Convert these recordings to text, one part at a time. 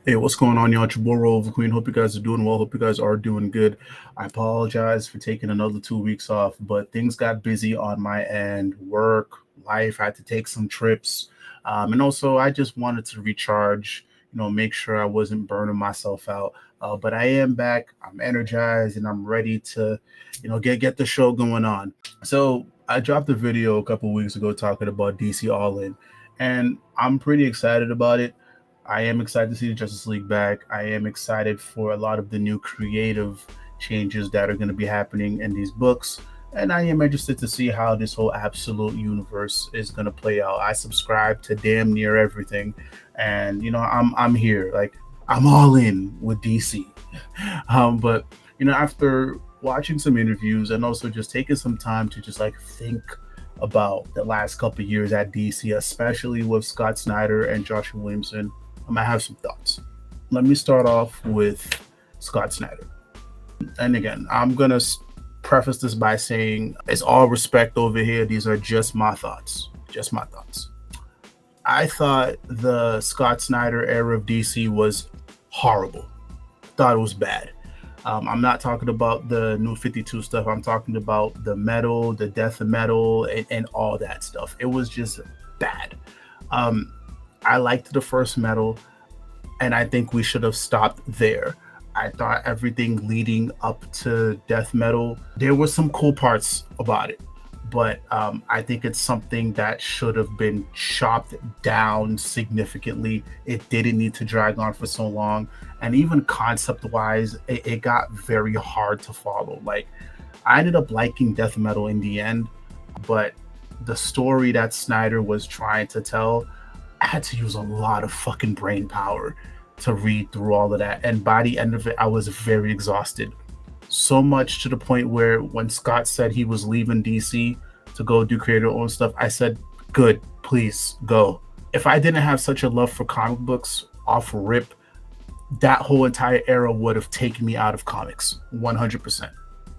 Hey, what's going on, y'all? It's your boy Roliver Queen. Hope you guys are doing well. Hope you guys are doing good. I apologize for taking another 2 weeks off, but things got busy on my end. Work, life, I had to take some trips. And also, I just wanted to recharge, make sure I wasn't burning myself out. But I am back. I'm energized and I'm ready to, get the show going on. So I dropped a video a couple weeks ago talking about DC All In, and I'm pretty excited about it. I am excited to see the Justice League back. I am excited for a lot of the new creative changes that are going to be happening in these books. And I am interested to see how this whole absolute universe is going to play out. I subscribe to damn near everything. And I'm here. Like, I'm all in with DC. But after watching some interviews and also just taking some time to just like think about the last couple of years at DC, especially with Scott Snyder and Joshua Williamson, I might have some thoughts. Let me start off with Scott Snyder. And again, I'm going to preface this by saying it's all respect over here. These are just my thoughts. Just my thoughts. I thought the Scott Snyder era of DC was horrible. Thought it was bad. I'm not talking about the new 52 stuff. I'm talking about the metal, the death of metal, and all that stuff. It was just bad. I liked the first metal, and I think we should have stopped there. I thought everything leading up to death metal, there were some cool parts about it, but I think it's something that should have been chopped down significantly. It didn't need to drag on for so long, and even concept-wise, it got very hard to follow. Like, I ended up liking death metal in the end, but the story that Snyder was trying to tell, I had to use a lot of fucking brain power to read through all of that. And by the end of it, I was very exhausted. So much to the point where when Scott said he was leaving DC to go do creator own stuff, I said, good, please go. If I didn't have such a love for comic books off rip, that whole entire era would have taken me out of comics, 100%.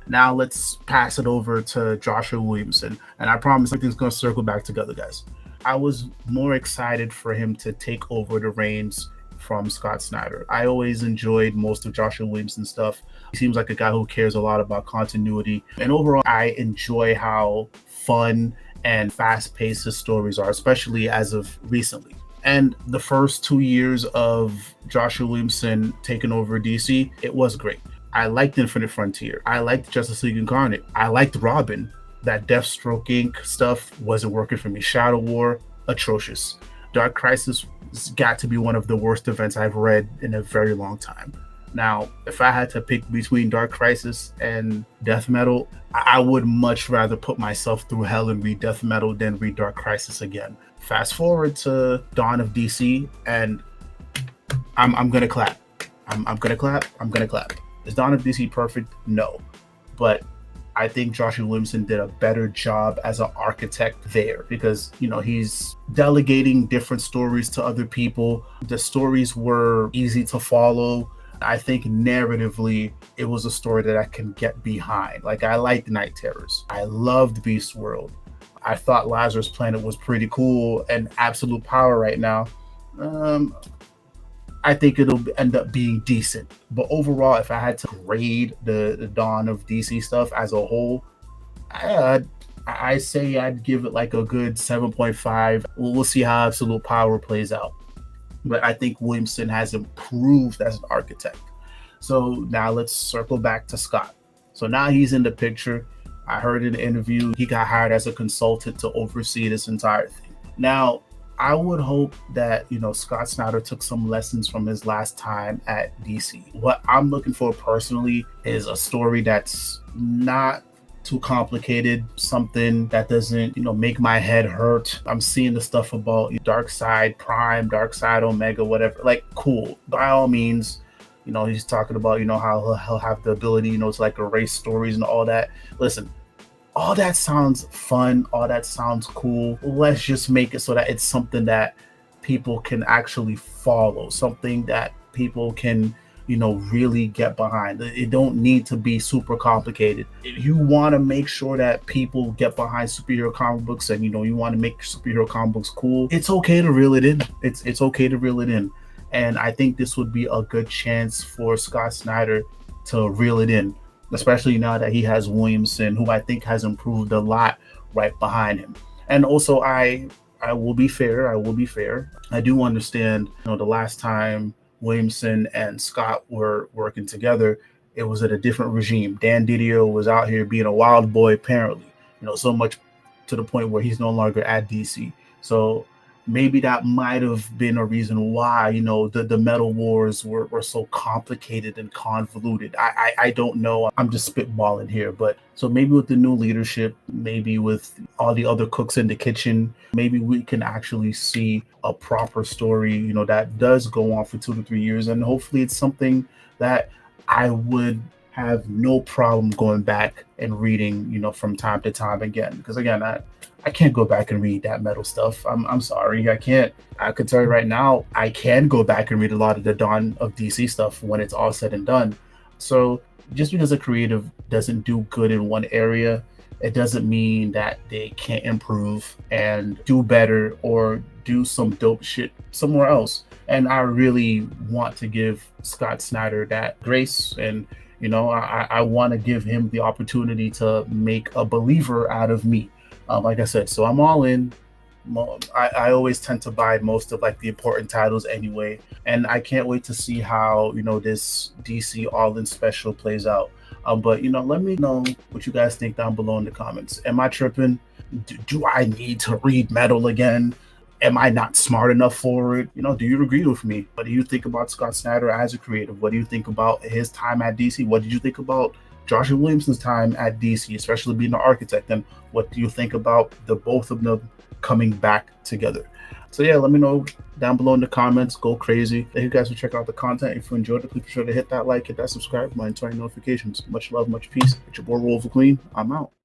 Now let's pass it over to Joshua Williamson. And I promise everything's going to circle back together, guys. I was more excited for him to take over the reins from Scott Snyder. I always enjoyed most of Joshua Williamson's stuff. He seems like a guy who cares a lot about continuity. And overall, I enjoy how fun and fast-paced his stories are, especially as of recently. And the first 2 years of Joshua Williamson taking over DC, it was great. I liked Infinite Frontier. I liked Justice League Incarnate. I liked Robin. That Deathstroke Inc. stuff wasn't working for me. Shadow War, atrocious. Dark Crisis has got to be one of the worst events I've read in a very long time. Now, if I had to pick between Dark Crisis and Death Metal, I would much rather put myself through hell and read Death Metal than read Dark Crisis again. Fast forward to Dawn of DC, and I'm gonna clap. I'm gonna clap. Is Dawn of DC perfect? No. But I think Joshua Williamson did a better job as an architect there because, he's delegating different stories to other people. The stories were easy to follow. I think narratively, it was a story that I can get behind. Like, I liked Night Terrors. I loved Beast World. I thought Lazarus Planet was pretty cool, and Absolute Power right now, I think it'll end up being decent. But overall, if I had to grade the Dawn of DC stuff as a whole, I say I'd give it like a good 7.5. We'll see how Absolute Power plays out. But I think Williamson has improved as an architect. So now let's circle back to Scott. So now he's in the picture. I heard in the interview, he got hired as a consultant to oversee this entire thing. Now, I would hope that, Scott Snyder took some lessons from his last time at DC. What I'm looking for personally is a story that's not too complicated, something that doesn't, make my head hurt. I'm seeing the stuff about Darkseid Prime, Darkseid Omega, whatever. Like, cool. By all means, he's talking about, how he'll have the ability, to like erase stories and all that. Listen, all that sounds fun. All that sounds cool. Let's just make it so that it's something that people can actually follow, something that people can, really get behind. It don't need to be super complicated. If you want to make sure that people get behind superhero comic books and, you want to make superhero comic books cool, it's okay to reel it in. It's okay to reel it in. And I think this would be a good chance for Scott Snyder to reel it in, especially now that he has Williamson, who I think has improved a lot right behind him. And also, I will be fair. I will be fair. I do understand, the last time Williamson and Scott were working together, it was at a different regime. Dan Didio was out here being a wild boy, apparently, so much to the point where he's no longer at DC. So maybe that might have been a reason why, the metal wars were so complicated and convoluted. I don't know. I'm just spitballing here. But so maybe with the new leadership, maybe with all the other cooks in the kitchen, maybe we can actually see a proper story, that does go on for 2 to 3 years. And hopefully it's something that I would have no problem going back and reading, from time to time again. Because again, I can't go back and read that metal stuff. I'm sorry, I can't. I could tell you right now, I can go back and read a lot of the Dawn of DC stuff when it's all said and done. So just because a creative doesn't do good in one area, it doesn't mean that they can't improve and do better or do some dope shit somewhere else. And I really want to give Scott Snyder that grace. And I want to give him the opportunity to make a believer out of me. Like I said, so I'm all in. I always tend to buy most of like the important titles anyway, and I can't wait to see how this DC All In special plays out. But let me know what you guys think down below in the comments. Am I tripping? Do I need to read metal again? Am I not smart enough for it? Do you agree with me? What do you think about Scott Snyder as a creative? What do you think about his time at DC? What did you think about Joshua Williamson's time at DC, especially being the architect? And what do you think about the both of them coming back together? So yeah, let me know down below in the comments. Go crazy. Thank you guys for checking out the content. If you enjoyed it, please be sure to hit that like, hit that subscribe, and turn notifications. Much love, much peace. It's your boy Roliver Queen. I'm out.